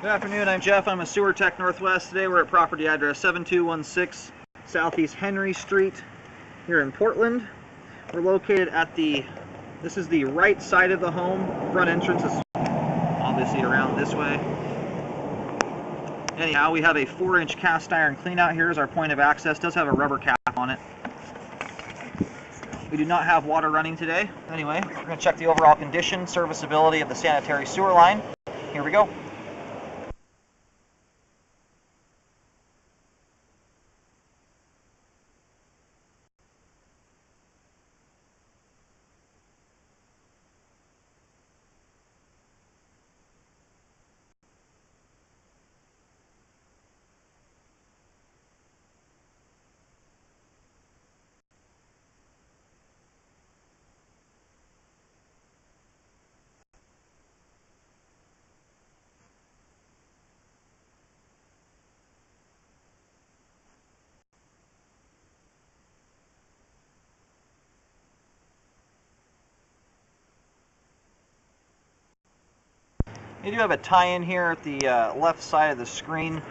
Good afternoon, I'm Jeff. I'm a sewer tech Northwest. Today we're at property address 7216 Southeast Henry Street here in Portland. We're located at this is the right side of the home. Front entrance is obviously around this way. Anyhow, we have a 4-inch cast iron cleanout here as our point of access. It does have a rubber cap on it. We do not have water running today. Anyway, we're going to check the overall condition, serviceability of the sanitary sewer line. Here we go. You do have a tie-in here at the left side of the screen.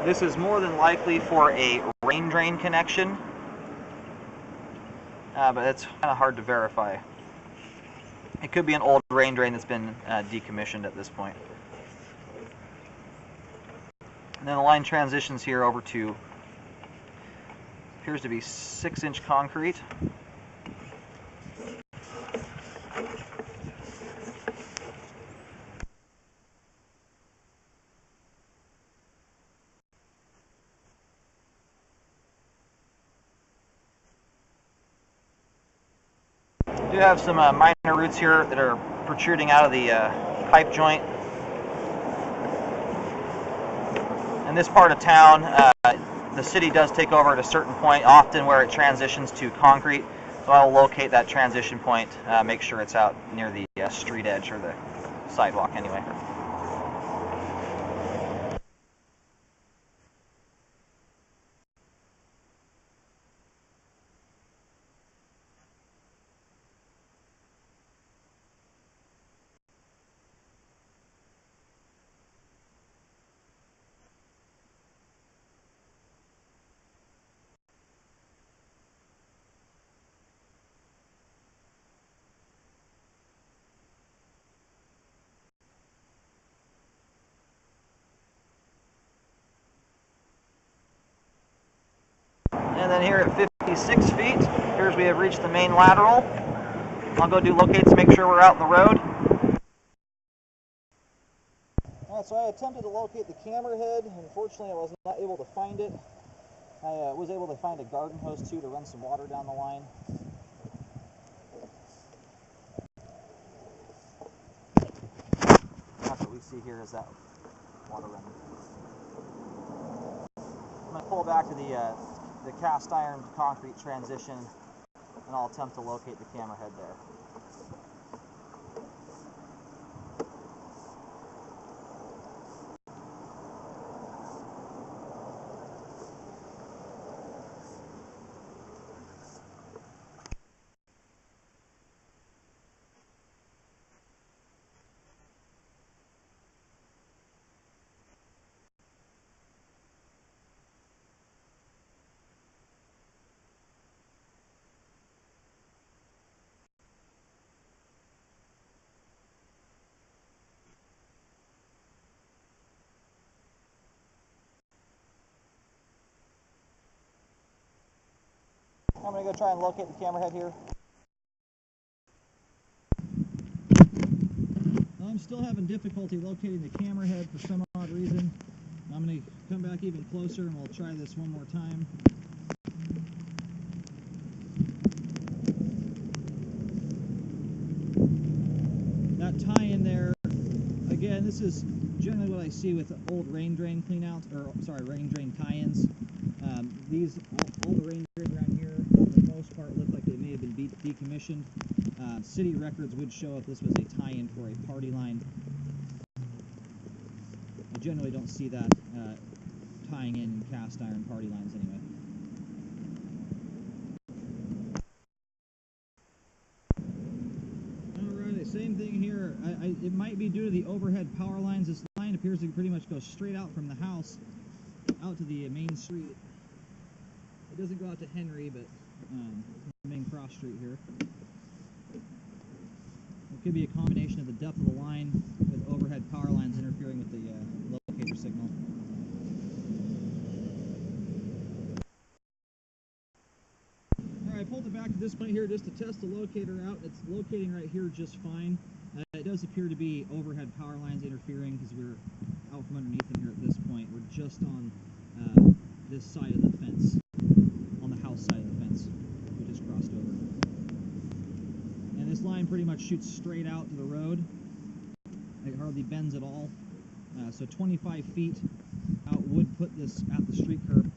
This is more than likely for a rain drain connection, but it's kind of hard to verify. It could be an old rain drain that's been decommissioned at this point. And then the line transitions here over to, appears to be 6-inch concrete. We do have some minor roots here that are protruding out of the pipe joint. In this part of town, the city does take over at a certain point, often where it transitions to concrete. So I'll locate that transition point, make sure it's out near the street edge or the sidewalk anyway. And then here at 56 feet, here's we have reached the main lateral. I'll go do locates to make sure we're out in the road. Alright, so I attempted to locate the camera head. Unfortunately, I was not able to find it. I was able to find a garden hose too to run some water down the line. That's what we see here is that water running. I'm going to pull back to the cast iron to concrete transition, and I'll attempt to locate the camera head there. I'm going to go try and locate the camera head here. I'm still having difficulty locating the camera head for some odd reason. I'm going to come back even closer and we'll try this one more time. That tie-in there, again, this is generally what I see with old rain drain cleanouts, or sorry, rain drain tie-ins. All the rain drains around here, for the most part, look like they may have been decommissioned. City records would show if this was a tie-in for a party line. I generally don't see that tying in cast iron party lines anyway. Alrighty, same thing here. It might be due to the overhead power lines. This line appears to pretty much go straight out from the house out to the main street. It doesn't go out to Henry, but the main cross street here. It could be a combination of the depth of the line with overhead power lines interfering with the locator signal. Alright, I pulled it back to this point here just to test the locator out. It's locating right here just fine. It does appear to be overhead power lines interfering because we're out from underneath them here at this point. We're just on this side of the fence, on the house side of the fence. We just crossed over. And this line pretty much shoots straight out to the road. It hardly bends at all. So 25 feet out would put this at the street curb.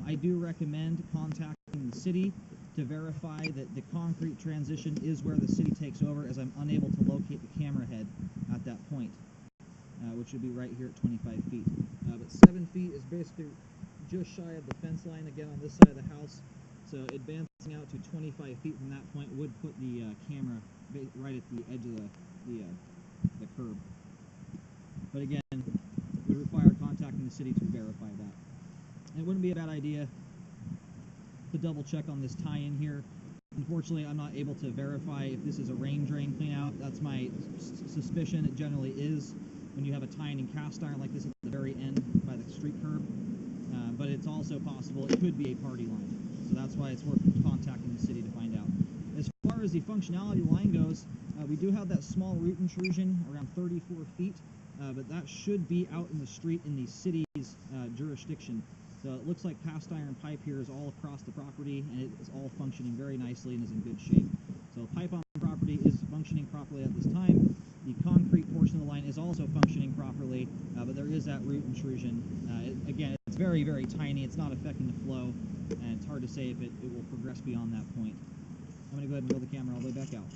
I do recommend contacting the city to verify that the concrete transition is where the city takes over, as I'm unable to locate the camera head at that point, which would be right here at 25 feet. But 7 feet is basically just shy of the fence line again on this side of the house. So advancing out to 25 feet from that point would put the camera right at the edge of the curb. But again, it would require contacting the city to verify that. And it wouldn't be a bad idea to double check on this tie-in here. Unfortunately, I'm not able to verify if this is a rain drain clean out. That's my suspicion. It generally is when you have a tie-in in cast iron like this at the very end by the street curb. But it's also possible it could be a party line. So that's why it's worth contacting the city to find out. As far as the functionality line goes, we do have that small root intrusion around 34 feet, but that should be out in the street in the city's jurisdiction. So it looks like cast iron pipe here is all across the property, and it is all functioning very nicely and is in good shape. So pipe on the property is functioning properly at this time. The concrete portion of the line is also functioning properly, but there is that root intrusion. Again, it's very, very tiny. It's not affecting the flow, and it's hard to say if it will progress beyond that point. I'm going to go ahead and roll the camera all the way back out.